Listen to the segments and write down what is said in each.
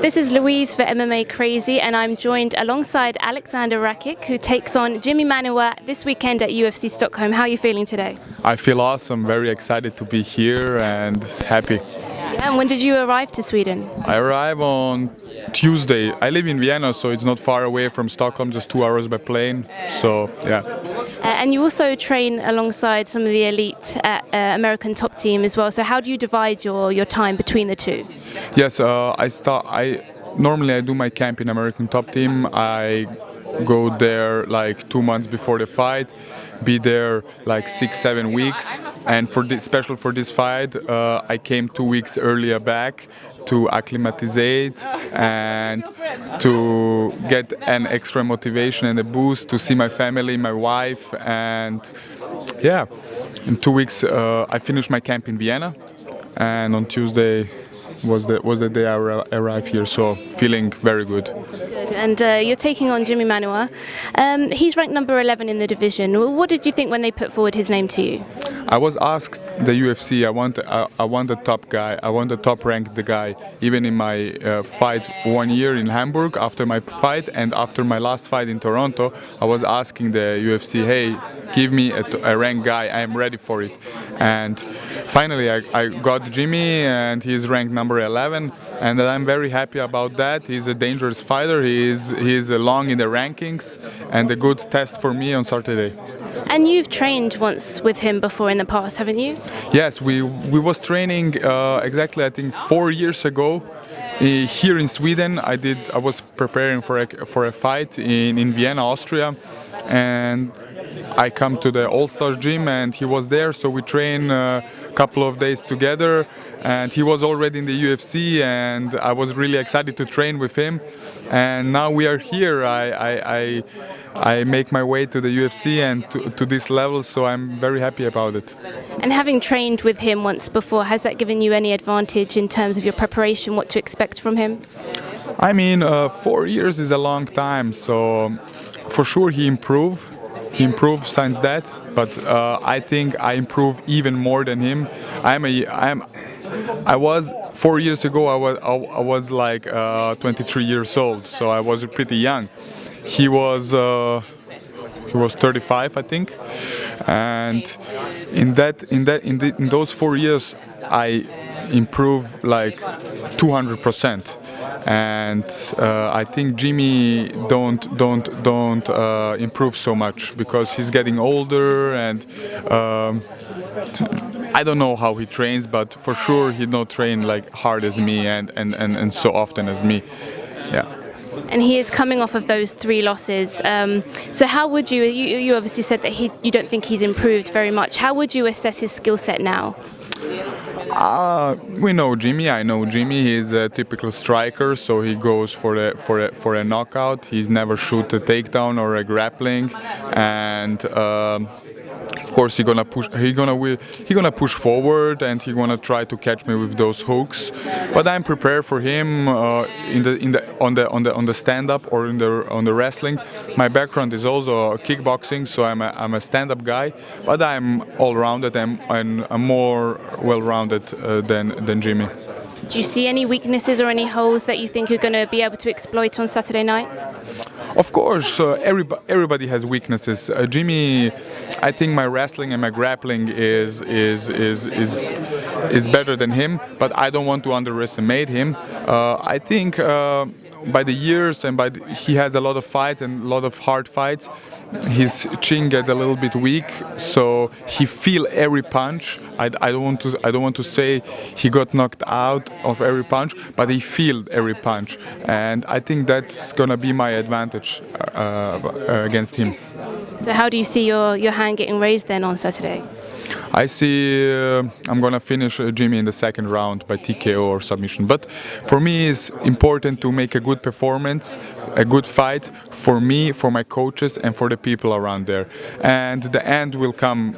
This is Louise for MMA Crazy, and I'm joined alongside Aleksandar Rakic, who takes on Jimi Manuwa this weekend at UFC Stockholm. How are you feeling today? I feel awesome, very excited to be here and happy. Yeah, and when did you arrive to Sweden? I arrive on Tuesday. I live in Vienna, so it's not far away from Stockholm, just 2 hours by plane. So, yeah. And you also train alongside some of the elite American top team as well. So how do you divide your time between the two? Yes, normally I do my camp in American top team. I go there like 2 months before the fight, be there like 6-7 weeks, and special for this fight I came 2 weeks earlier back to acclimatizate and to get an extra motivation and a boost to see my family, my wife, and yeah, in 2 weeks I finished my camp in Vienna, and on Tuesday was the day I arrived here, so feeling very good. Good. And you're taking on Jimi Manuwa. He's ranked number 11 in the division. What did you think when they put forward his name to you? I was asked the UFC. I want the top guy. I want the top ranked guy. Even in my fight 1 year in Hamburg, after my fight and after my last fight in Toronto, I was asking the UFC, hey, give me a ranked guy. I am ready for it. And finally, I got Jimi, and he's ranked number 11, and I'm very happy about that. He's a dangerous fighter. He's long in the rankings, and a good test for me on Saturday. And you've trained once with him before in the past, haven't you? Yes, we was training exactly, I think, 4 years ago. Here in Sweden, I was preparing for a fight in Vienna, Austria, and I come to the All-Stars gym, and he was there, so we train a couple of days together, and he was already in the UFC, and I was really excited to train with him, and now we are here. I make my way to the UFC and to this level, so I'm very happy about it. And having trained with him once before, has that given you any advantage in terms of your preparation, what to expect from him? I mean, 4 years is a long time, so for sure he improved. He improved since that, but I think I improved even more than him. I was 4 years ago. I was like 23 years old, so I was pretty young. He was 35, I think, and in those 4 years, I improved like 200%. And I think Jimi don't improve so much because he's getting older, and I don't know how he trains, but for sure he don't train like hard as me and so often as me. Yeah. And he is coming off of those 3 losses. So how would you obviously said that you don't think he's improved very much. How would you assess his skill set now? We know Jimi. I know Jimi. He's a typical striker, so he goes for a knockout. He never shoot a takedown or a grappling, and of course he's gonna push forward, and he's gonna try to catch me with those hooks. But I'm prepared for him on the stand-up or on the wrestling. My background is also kickboxing, so I'm a stand-up guy. But I'm all-rounded and I'm more well-rounded than Jimi. Do you see any weaknesses or any holes that you think you're going to be able to exploit on Saturday night? Of course, everybody has weaknesses. Jimi, I think my wrestling and my grappling is better than him, but I don't want to underestimate him. I think by the years and he has a lot of fights and a lot of hard fights. His chin get a little bit weak, so he feel every punch. I don't want to say he got knocked out of every punch, but he feel every punch, and I think that's gonna be my advantage against him. So how do you see your hand getting raised then on Saturday? I see I'm gonna finish Jimi in the second round by TKO or submission. But for me, it's important to make a good performance, a good fight for me, for my coaches, and for the people around there. And the end will come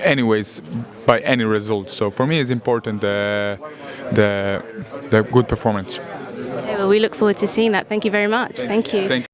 anyways by any result. So for me, it's important the good performance. Okay, well, we look forward to seeing that. Thank you very much. Thank you.